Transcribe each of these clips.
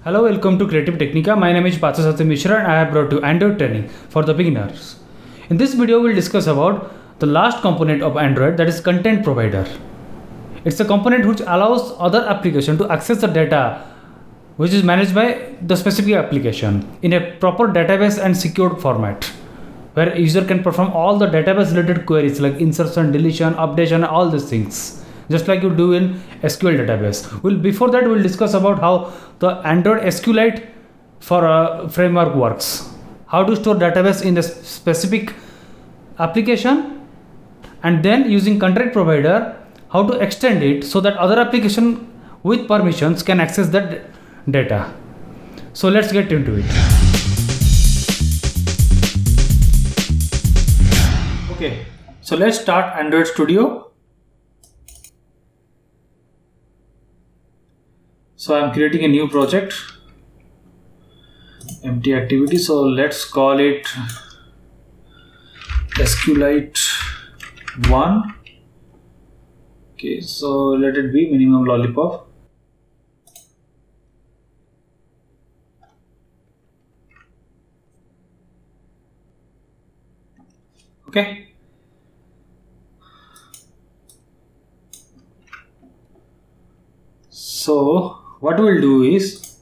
Hello, welcome to Creative Technica. My name is Pathasatya Mishra and I have brought you Android training for the beginners. In this video, we'll discuss about the last component of Android, that is content provider. It's a component which allows other application to access the data which is managed by the specific application in a proper database and secured format, where user can perform all the database related queries like insertion, deletion, updation, all these things, just like you do in SQL database. Before that we'll discuss about how the Android SQLite for a framework works, how to store database in a specific application, and then using content provider how to extend it so that other application with permissions can access that data. So let's get into it. Okay, so let's start Android Studio. So I'm creating a new project, empty activity. So let's call it SQLite 1. Okay, so let it be minimum lollipop. Okay. So what we'll do is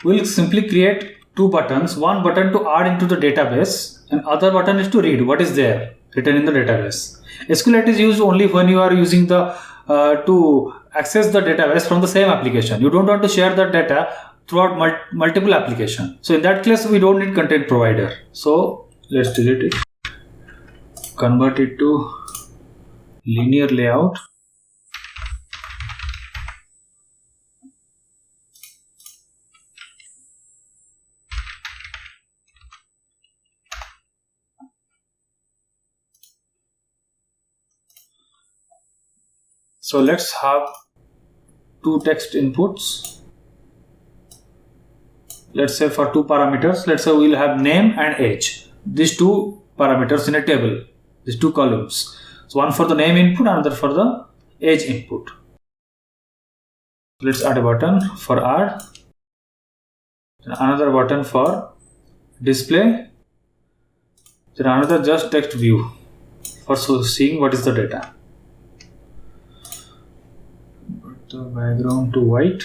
we'll simply create two buttons. One button to add into the database and other button is to read what is there written in the database. SQLite is used only when you are using the to access the database from the same application. You don't want to share that data throughout multiple applications. So in that case we don't need content provider. So let's delete it. Convert it to linear layout. So let's have two text inputs. Let's say for two parameters, let's say we'll have name and age. These two parameters in a table, these two columns. So one for the name input, another for the age input. Let's add a button for add, then another button for display, then another just text view for seeing what is the data. Put the background to white.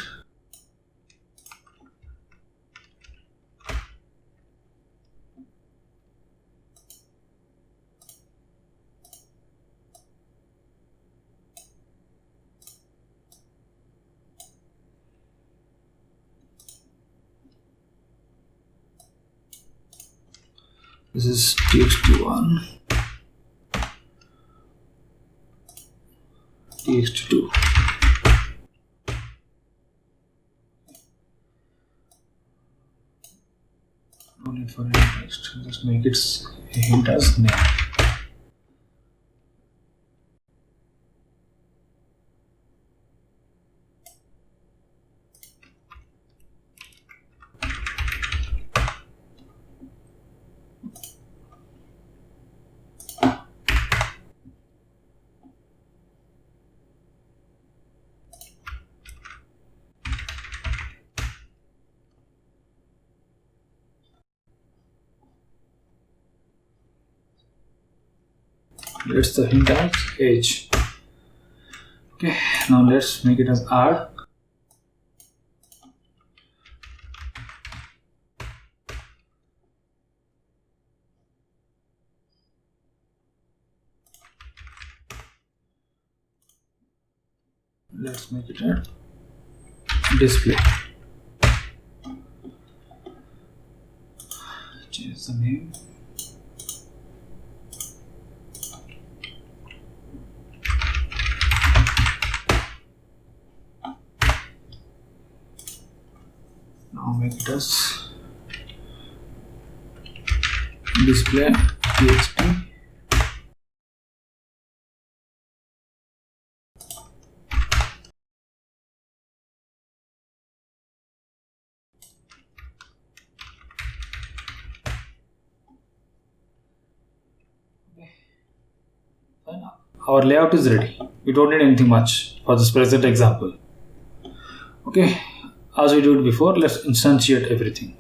This is txt1, txt2. No need for any text, just make it a hint as name. Let's the hint as age. Okay, now let's make it as add. Let's make it a display. Change the name. Now make it as display txt. Our layout is ready. We don't need anything much for this present example. Okay, as we did before, let's instantiate everything.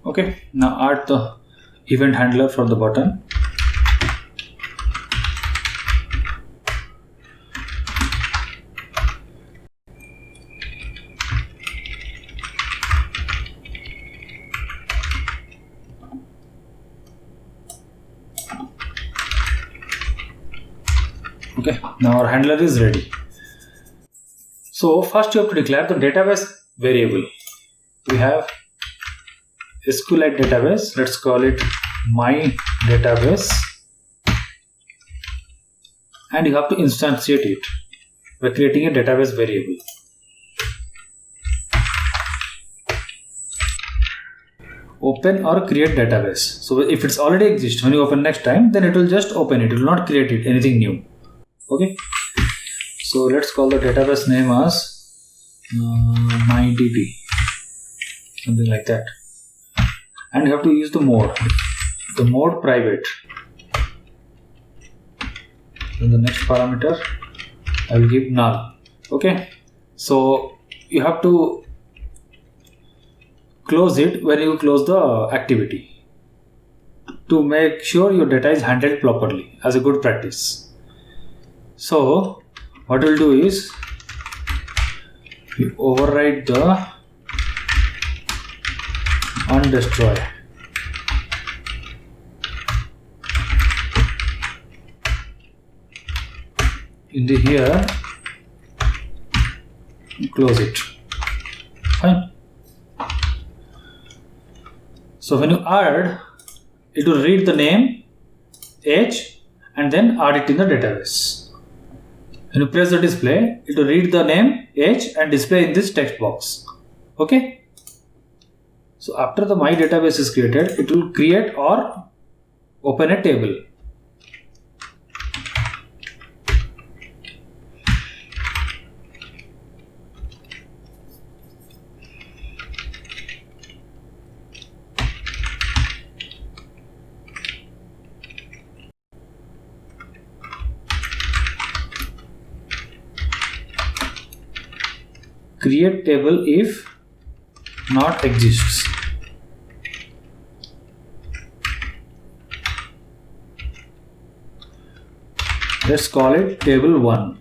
Okay, now add the event handler for the button. Okay, now our handler is ready. So first you have to declare the database variable. We have SQLite database. Let's call it my database, and you have to instantiate it by creating a database variable. Open or create database. So if it's already exists, when you open next time, then it will just open it. It will not create it anything new. Okay. So let's call the database name as mydb, something like that. And you have to use the mode private. Then the next parameter I will give null. Okay, so you have to close it when you close the activity to make sure your data is handled properly as a good practice. So what we'll do is we override the undestroy. In the here, close it. Fine. So when you add, it will read the name, age, and then add it in the database. When you press the display, it will read the name, age, and display in this text box. Okay. So after the my database is created, it will create or open a table. Create table if not exists. Let's call it table 1.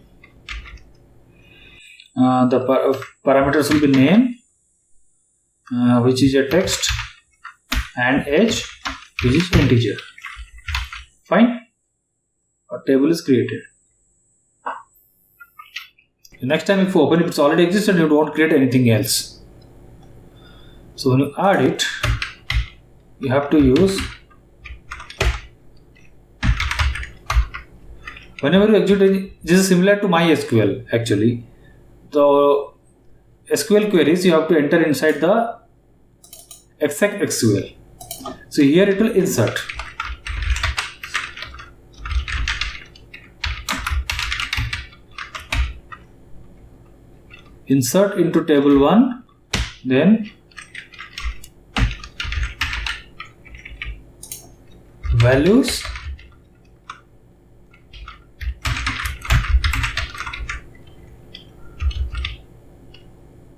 The parameters will be name, which is a text, and age, which is integer. Fine. A table is created. The next time if you open it, it's already existed, you don't create anything else. So when you add it, you have to use, whenever you execute, this is similar to MySQL actually. The SQL queries you have to enter inside the exec SQL. So here it will insert. Insert into table 1, then values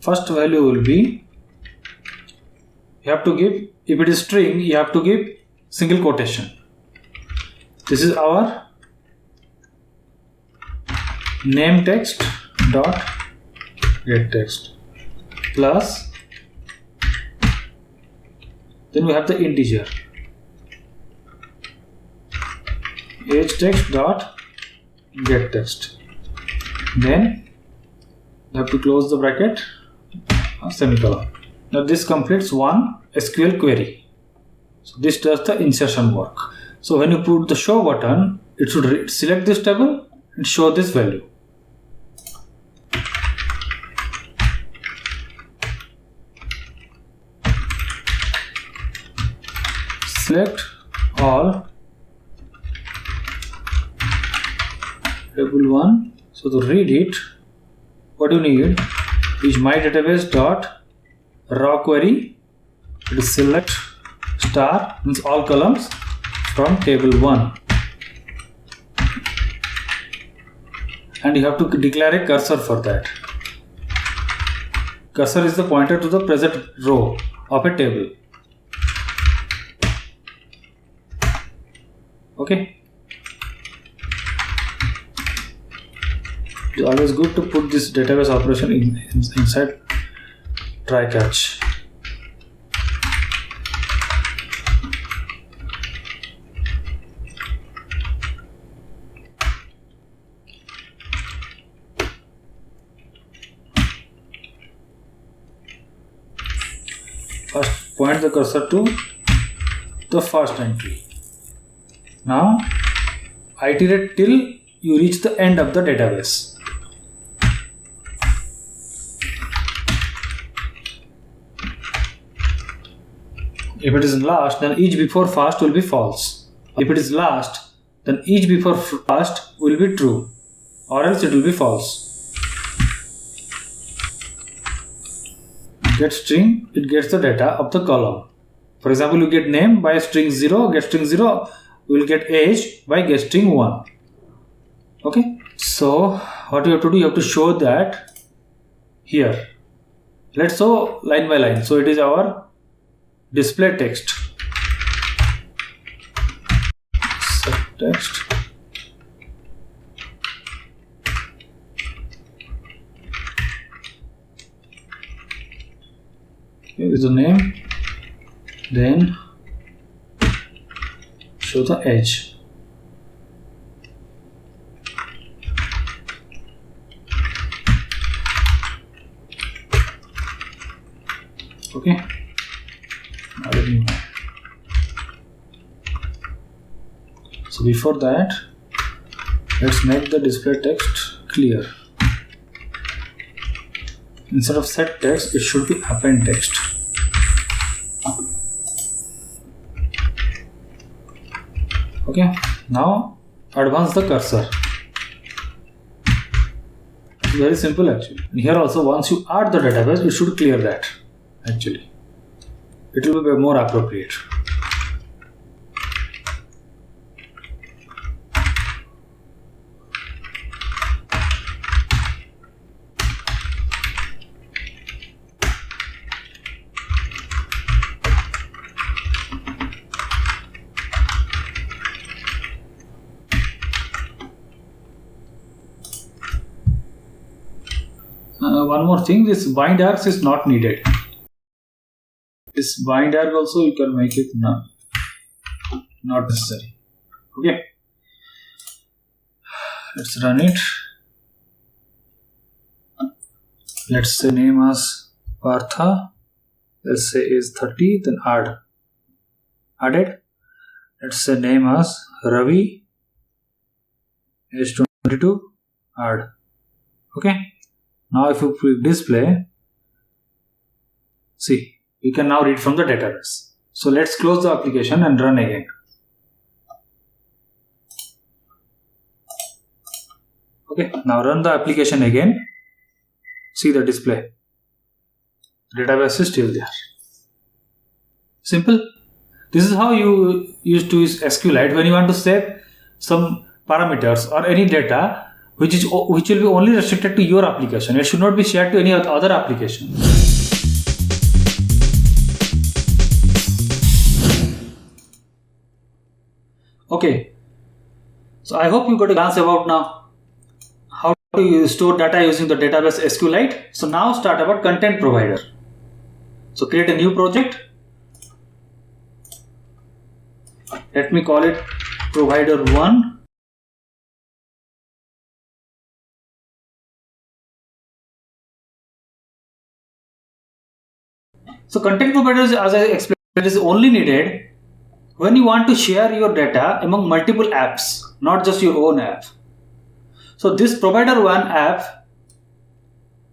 first value will be, you have to give, if it is string, you have to give single quotation. This is our name text dot get text plus, then we have the integer age text dot get text, then you have to close the bracket, semicolon. Now this completes one SQL query. So this does the insertion work. So when you put the show button, it should select this table and show this value. Select all table 1. So to read it, what you need is my database dot raw query. It is select star, means all columns from table 1, and you have to declare a cursor for that. Cursor is the pointer to the present row of a table. Okay. It's always good to put this database operation inside try catch. First point the cursor to the first entry. Now iterate till you reach the end of the database. If it is last, then each before first will be false. If it is last, then each before first will be true, or else it will be false. Get string, it gets the data of the column. For example, you get name by string 0, get string 0, we will get age by get string 1. Okay, so what you have to do, you have to show that here. Let's show line by line. So it is our display text. Set text. Here is the name. Then show the age. Okay. Now let me. So before that, let's make the display text clear. Instead of set text, it should be append text. Okay, now advance the cursor. It's very simple actually. And here also, once you add the database, it should clear that actually. It will be more appropriate. One more thing, this bind args is not needed. This bind arg also you can make it not necessary. Okay, let's run it. Let's say name as Partha. Let's say is 30, then added. Let's say name as Ravi, age 22, add. Okay. Now if you click display, see, you can now read from the database. So let's close the application and run again. Okay, now run the application again. See the display. Database is still there. Simple. This is how you used to use SQLite when you want to save some parameters or any data which will be only restricted to your application. It should not be shared to any other application. Okay, so I hope you got a glance about now how to store data using the database SQLite. So now start about content provider. So create a new project. Let me call it provider 1. So content providers, as I explained, is only needed when you want to share your data among multiple apps, not just your own app. So this provider 1 app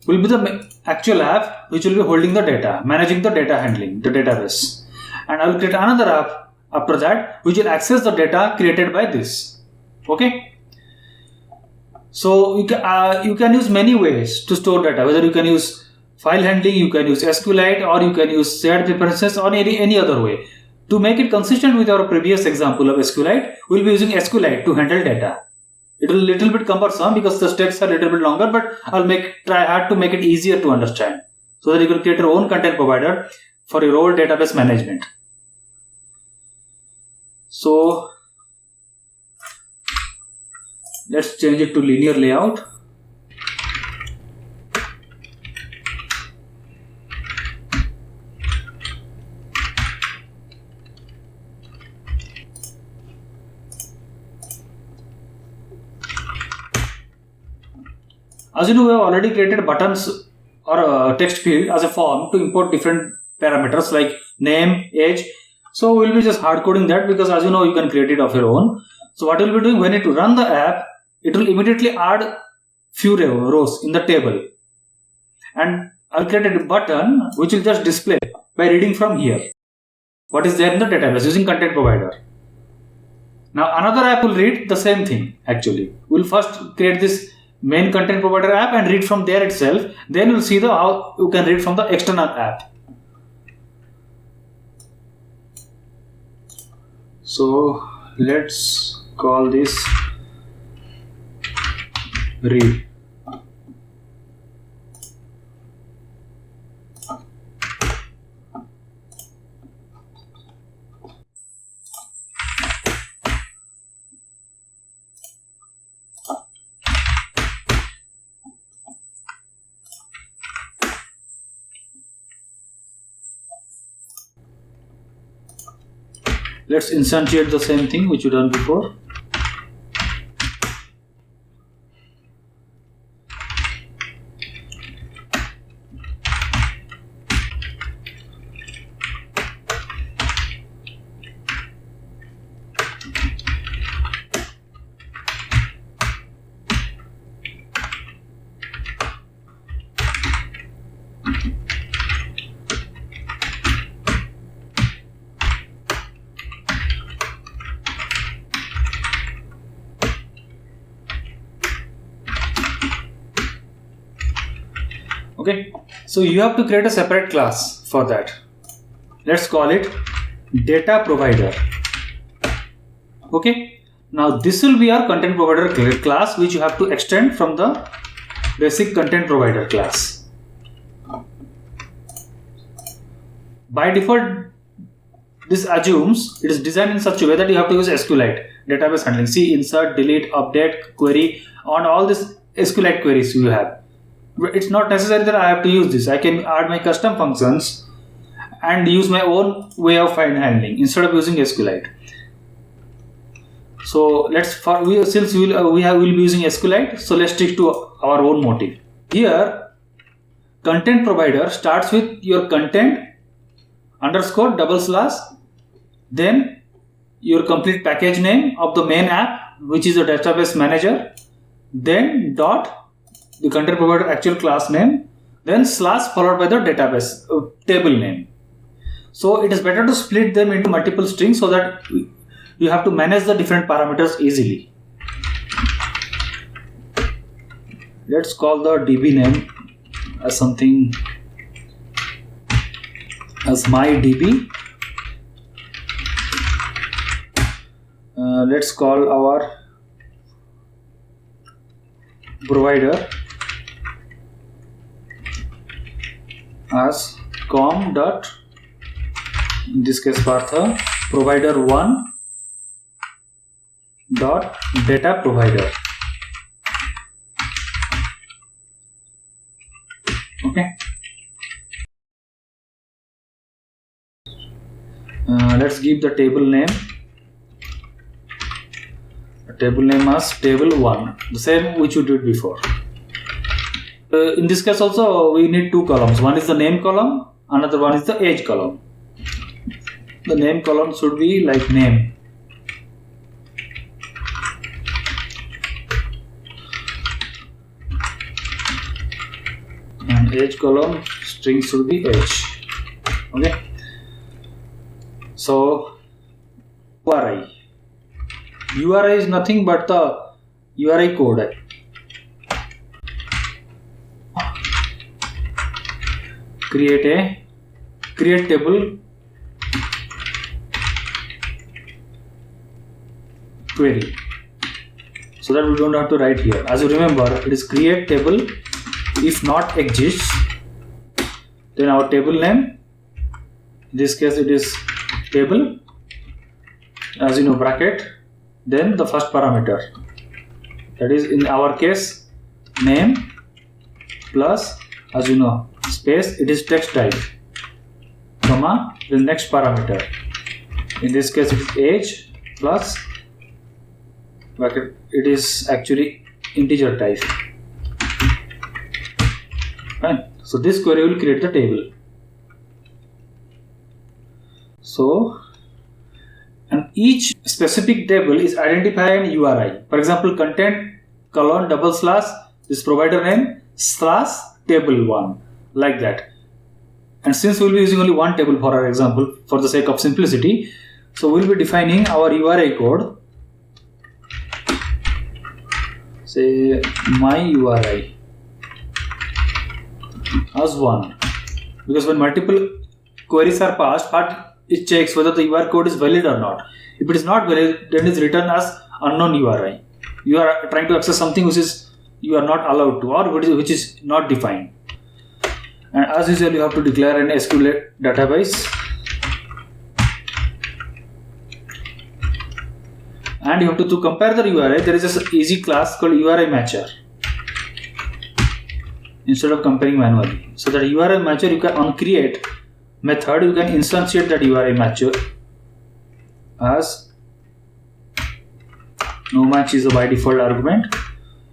will be the actual app which will be holding the data, managing the data handling, the database. And I will create another app after that which will access the data created by this. Okay. So you can use many ways to store data, whether you can use file handling, you can use SQLite, or you can use shared preferences, or any other way. To make it consistent with our previous example of SQLite, we will be using SQLite to handle data. It will be a little bit cumbersome because the steps are a little bit longer, but I'll try hard to make it easier to understand so that you can create your own content provider for your own database management. So let's change it to linear layout. As you know, we have already created buttons or a text field as a form to import different parameters like name, age. So we will be just hard coding that because, as you know, you can create it of your own. So what we will be doing, when it run the app, it will immediately add few rows in the table. And I'll create a button which will just display by reading from here what is there in the database using content provider. Now another app will read the same thing actually. We'll first create this main content provider app and read from there itself. Then you'll see how you can read from the external app. So let's call this read. Let's instantiate the same thing which we done before. Okay, so you have to create a separate class for that. Let's call it data provider. Okay, now this will be our content provider class which you have to extend from the basic content provider class. By default, this assumes it is designed in such a way that you have to use SQLite, database handling. See, insert, delete, update, query, on all these SQLite queries you have. It's not necessary that I have to use this. I can add my custom functions and use my own way of file handling instead of using SQLite. So since we will be using SQLite, so let's stick to our own motive. Here, content provider starts with your content _/, then your complete package name of the main app, which is a database manager, then dot the content provider actual class name, then slash followed by the database table name. So it is better to split them into multiple strings so that you have to manage the different parameters easily. Let's call the DB name as something as my DB. let's call our provider as com dot, in this case Partha, provider 1 dot data provider. Okay. Let's give the table name. The table name as table 1, the same which we did before. In this case also we need two columns. One is the name column, another one is the age column. The name column should be like name. And age column string should be age. Okay. So URI is nothing but the URI code. Create table query, so that we don't have to write here. As you remember, it is create table. If not exists, then our table name, in this case it is table, as you know, bracket, then the first parameter, that is in our case name, plus, as you know, space, it is text type, comma, the next parameter, in this case it is age, plus bracket, it is actually integer type. Fine. So this query will create the table. So, and each specific table is identified in URI. For example, content colon double slash this provider name slash table 1, like that. And since we will be using only one table for our example for the sake of simplicity, so we will be defining our URI code. Say my URI as 1, because when multiple queries are passed, it checks whether the URI code is valid or not. If it is not valid, then it is written as unknown URI. You are trying to access something which is you are not allowed to, or which is not defined. And as usual, you have to declare an SQL database, and you have to compare the URI. There is an easy class called URI matcher instead of comparing manually. So that URI matcher, you can on create method, you can instantiate that URI matcher as no match is a by default argument.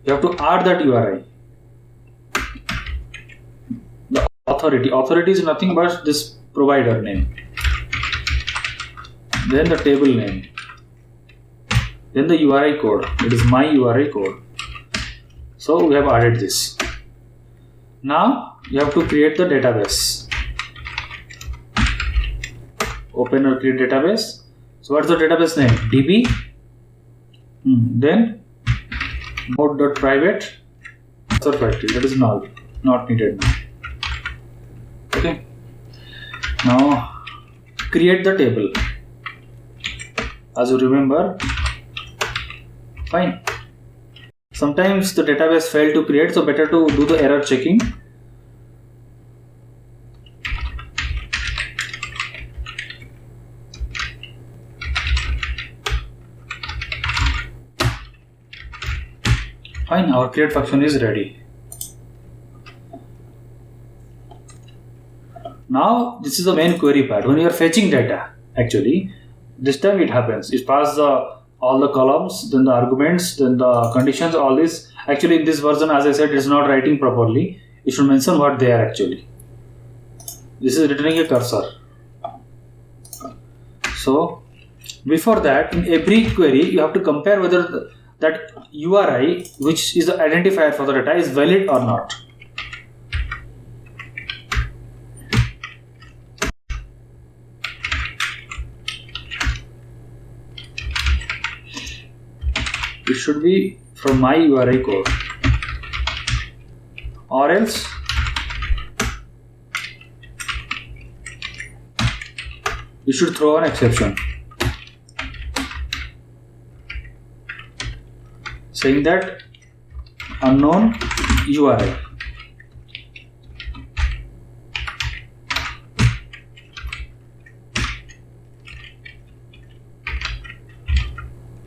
You have to add that URI. The authority is nothing but this provider name, then the table name, then the URI code, it is my URI code. So we have added this. Now you have to create the database. Open or create database. So what's the database name? DB. Then mode.private factory, that is null, not needed now. Okay. Now create the table. As you remember, fine. Sometimes the database failed to create, so better to do the error checking. Fine, our create function is ready. Now this is the main query part. When you are fetching data, actually, this time it happens. It passes all the columns, then the arguments, then the conditions, all this. Actually, in this version, as I said, it's not writing properly. You should mention what they are actually. This is returning a cursor. So, before that, in every query, you have to compare whether that URI, which is the identifier for the data, is valid or not. It should be from my URI code, or else you should throw an exception. saying that unknown URI.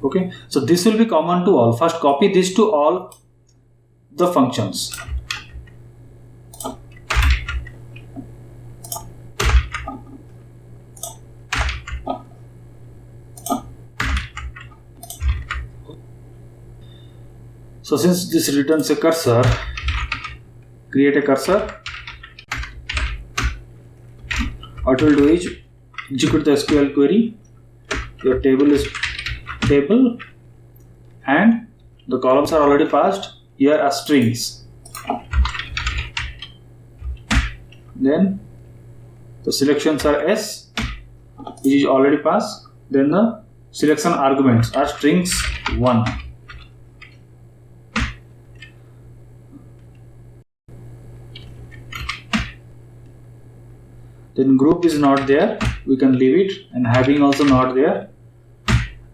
Okay, so this will be common to all. First copy this to all the functions. So since this returns a cursor, create a cursor. What we'll do is execute the SQL query. Your table is table and the columns are already passed. Here are strings. Then the selections are S, which is already passed. Then the selection arguments are strings 1. Then group is not there, we can leave it, and having also not there.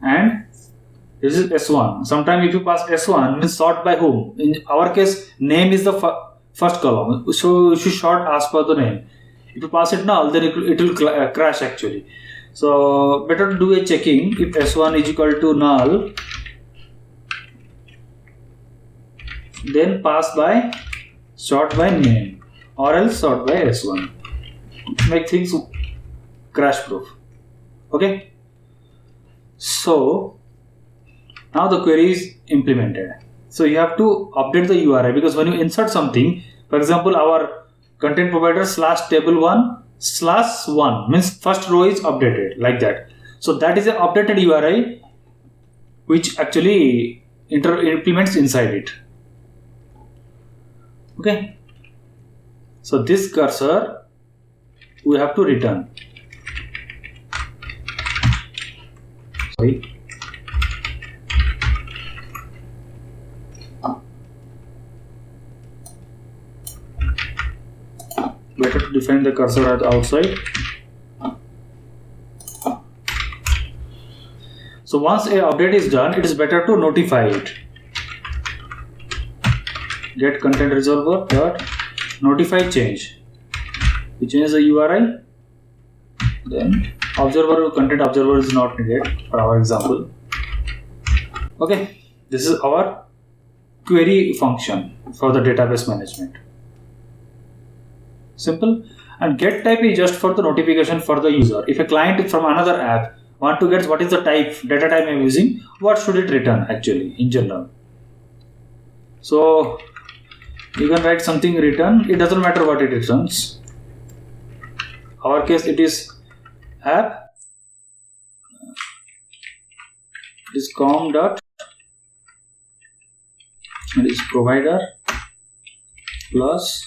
And this is S1. Sometimes if you pass S1, means sort by whom. In our case, name is the first column, so you should sort as per the name. If you pass it null, then it will crash actually. So better to do a checking. If S1 is equal to null, then pass by sort by name, or else sort by S1. Make things crash proof. Okay. So now the query is implemented. So you have to update the URI, because when you insert something, for example, our content provider /table1/1 means first row is updated like that. So that is an updated URI which actually implements inside it. Okay. So this cursor we have to return. Sorry. Better to define the cursor at the outside. So once a update is done, it is better to notify it. Get content resolver dot notify change. We change the URI. Then observer, content observer is not needed for our example. Okay, this is our query function for the database management. Simple. And get type is just for the notification for the user. If a client from another app want to get what is the type, data type I am using, what should it return actually in general. So you can write something return, it doesn't matter what it returns. Our case it is app, it is com dot, it is provider plus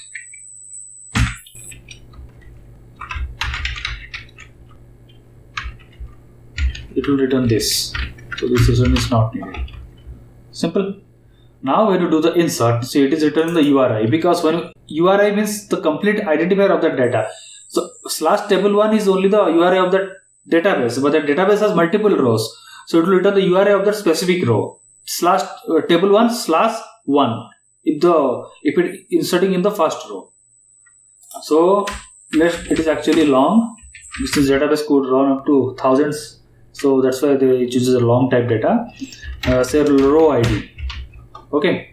it will return this. So this return is not needed. Simple. Now when you do the insert, see it is returning the URI, because when URI means the complete identifier of the data. So /table1 is only the URI of the database, but the database has multiple rows. So it will return the URI of that specific row. /table1/1 if it inserting in the first row. So it is actually long. This is database could run up to thousands. So that's why they choose a long type data. Say row ID. Okay.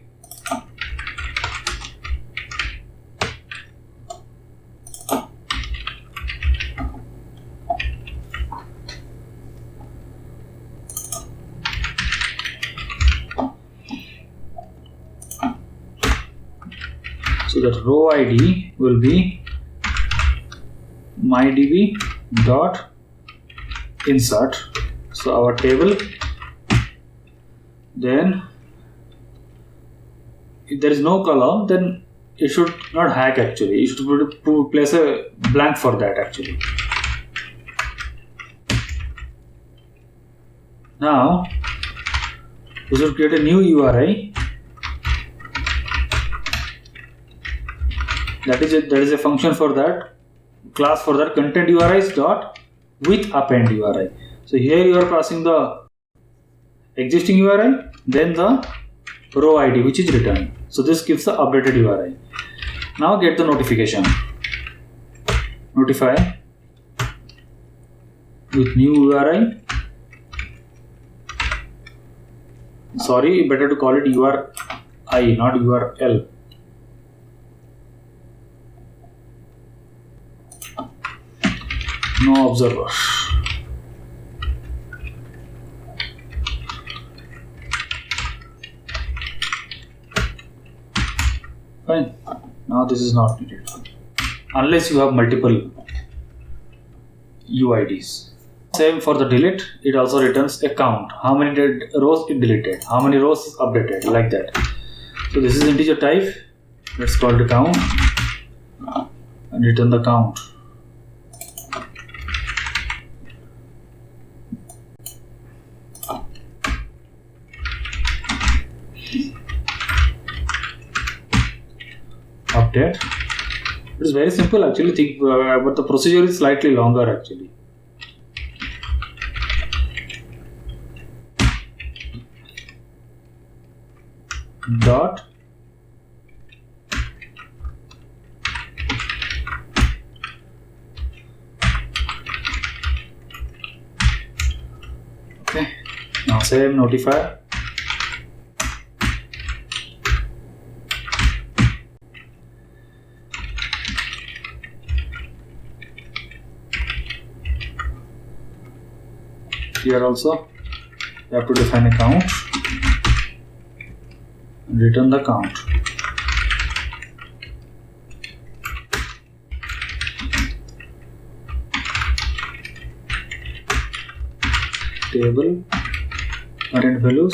So that row ID will be mydb dot insert. So our table, then if there is no column, then it should not hack actually. You should place a blank for that actually. Now we should create a new URI. That is a function for that, class for that, content URIs dot with append URI. So here you are passing the existing URI, then the row ID which is returned. So this gives the updated URI. Now get the notification. Notify with new URI. Sorry, better to call it URI, not URL. No observer. Fine. Now this is not needed unless you have multiple UIDs. Same for the delete. It also returns a count. How many rows it deleted? How many rows is updated? Like that. So this is integer type. Let's call it count and return the count. Update. It is very simple actually, but the procedure is slightly longer actually. Dot okay. Now same notify. Here also you have to define a count and return the count. Table current values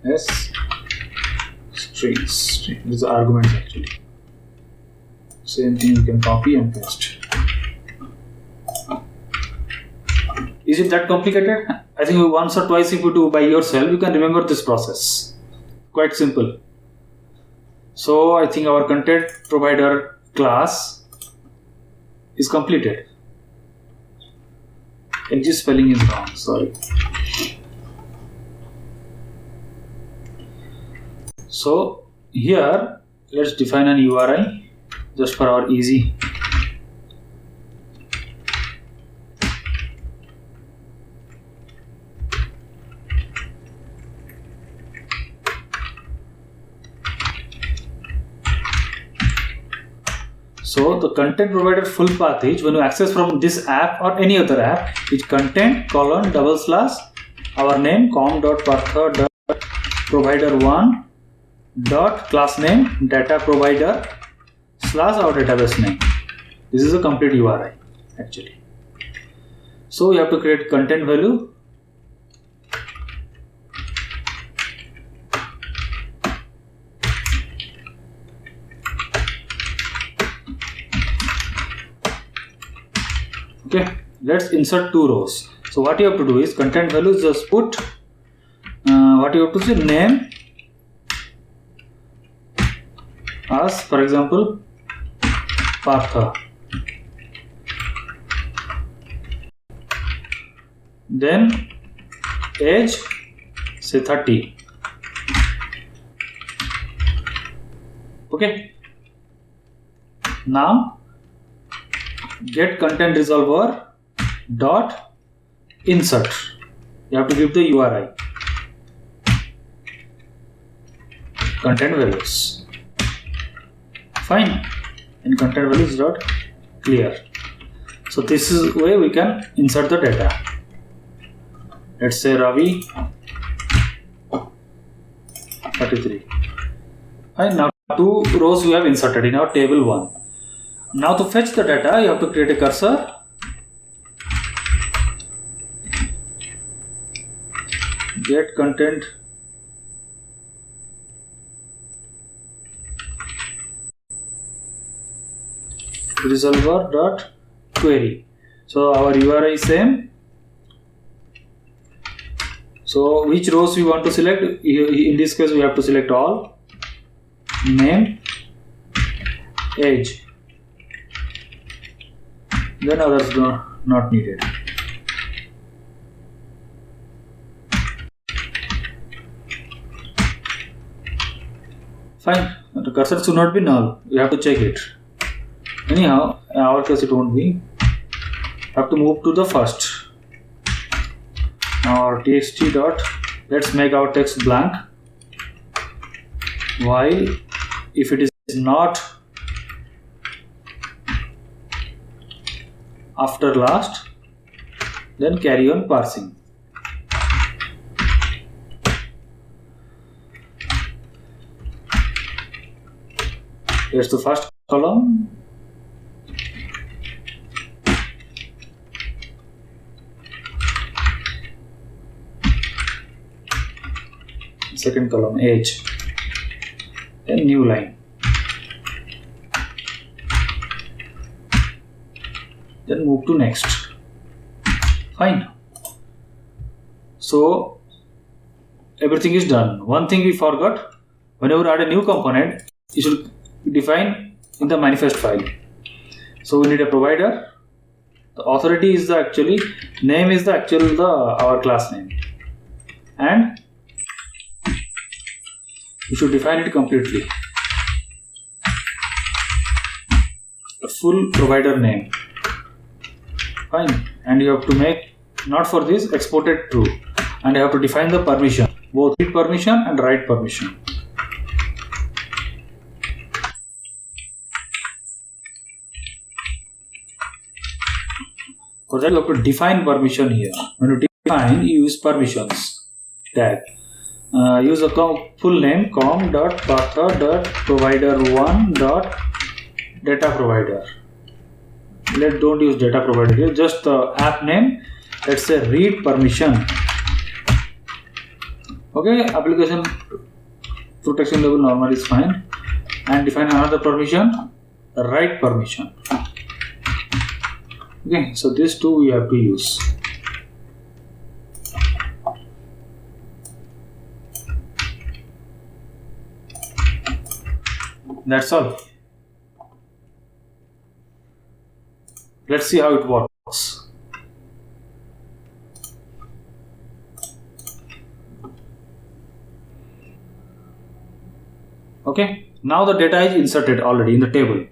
as strings. This is arguments actually. Same thing you can copy and paste. Is it that complicated? I think once or twice if you do by yourself, you can remember this process. Quite simple. So I think our content provider class is completed. XG spelling is wrong, sorry. So here let's define an URI just for our easy. So the content provider full path is when you access from this app or any other app is content : our name com.partha.provider1 class name data provider / our database name. This is a complete URI actually. So you have to create content value. Okay, let's insert two rows. So what you have to do is content values just put what you have to say name as, for example, Partha. Then age say 30. Okay. Now get content resolver dot insert. You have to give the URI content values. Fine. And content values dot clear. So this is way we can insert the data. Let's say Ravi 33. And now two rows we have inserted in our table 1. Now to fetch the data, you have to create a cursor. Get content resolver dot query. So our URI is same. So which rows we want to select? In this case we have to select all. Name, age. Then others not needed. Fine. The cursor should not be null. You have to check it. Anyhow, in our case it won't be. Have to move to the first. Now our txt dot. Let's make our text blank. While if it is not after last, then carry on parsing. Here's the first column. Second column, age. Then new line. Then move to next. Fine. So everything is done. One thing we forgot: whenever you add a new component, you should define in the manifest file. So we need a provider. The authority is the actually name is the actual our class name, and you should define it completely. The full provider name. Fine. And you have to make, not for this, exported true. And you have to define the permission, both read permission and write permission. For that you have to define permission here. When you define, you use permissions tag. Use a full name com.patha.provider1.dataprovider. Don't use data provider here, just the app name. Let's say read permission. Okay, application protection level normal is fine. And define another permission, write permission. Okay, so these two we have to use. That's all. Let's see how it works. Okay, now the data is inserted already in the table.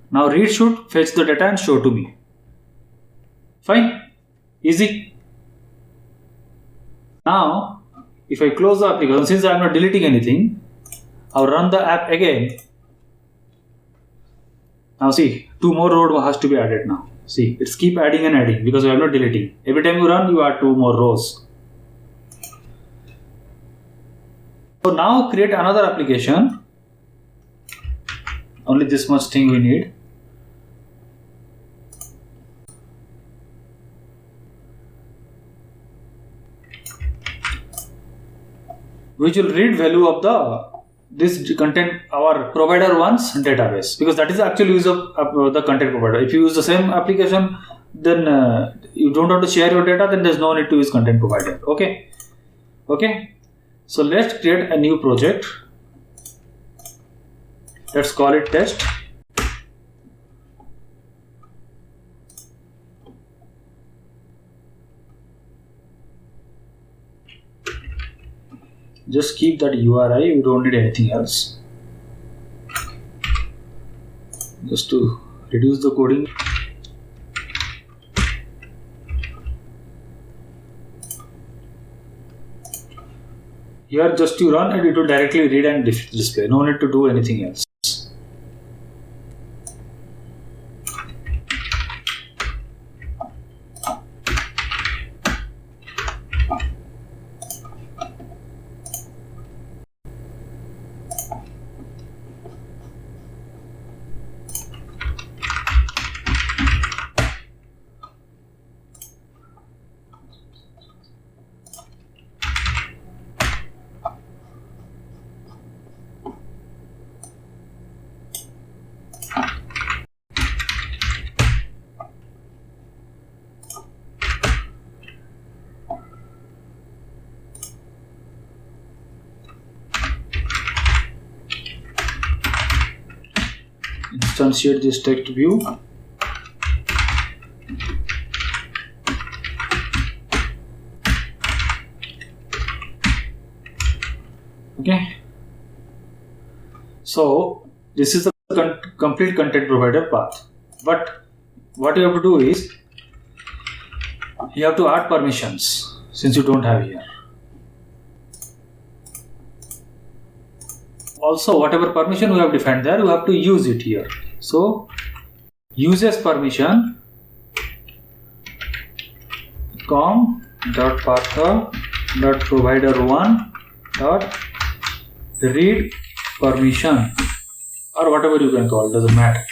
Now read should fetch the data and show to me. Fine, easy. Now, if I close the application, since I am not deleting anything, I'll run the app again. Now see, 2 more rows has to be added now. See, it's keep adding and adding because we are not deleting. Every time you run, you add 2 more rows. So now create another application. Only this much thing we need. Which will read value of this content our provider one's database, because that is the actual use of the content provider. If you use the same application, then you don't want to share your data, then there's no need to use content provider. Okay. So let's create a new project. Let's call it test. Just keep that URI, we don't need anything else. Just to reduce the coding. Here just you run and it will directly read and display. No need to do anything else. Instantiate this text view. Okay. So this is the complete content provider path. But what you have to do is you have to add permissions since you don't have here. Also, whatever permission we have defined there, you have to use it here. So uses permission com.partner.provider1.read permission, or whatever you can call, doesn't matter.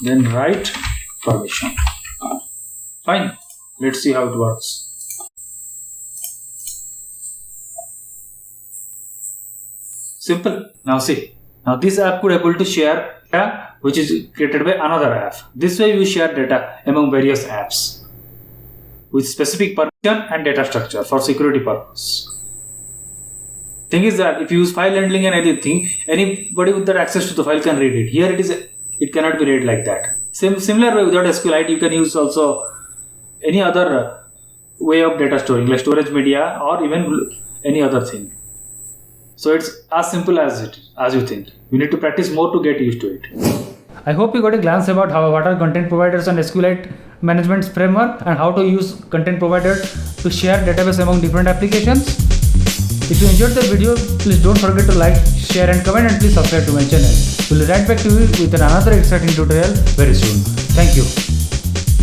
Then write permission. Fine. Let's see how it works. Simple. Now see. Now this app could able to share data which is created by another app. This way you share data among various apps with specific permission and data structure for security purpose. Thing is that if you use file handling and anything, anybody with that access to the file can read it. Here it cannot be read like that. Similar way, without SQLite you can use also any other way of data storing, like storage media or even any other thing. So it's as simple as you think. You need to practice more to get used to it. I hope you got a glance about what are content providers and SQLite management framework and how to use content provider to share database among different applications. If you enjoyed the video, please don't forget to like, share and comment, and please subscribe to my channel. We'll be right back to you with another exciting tutorial very soon. Thank you.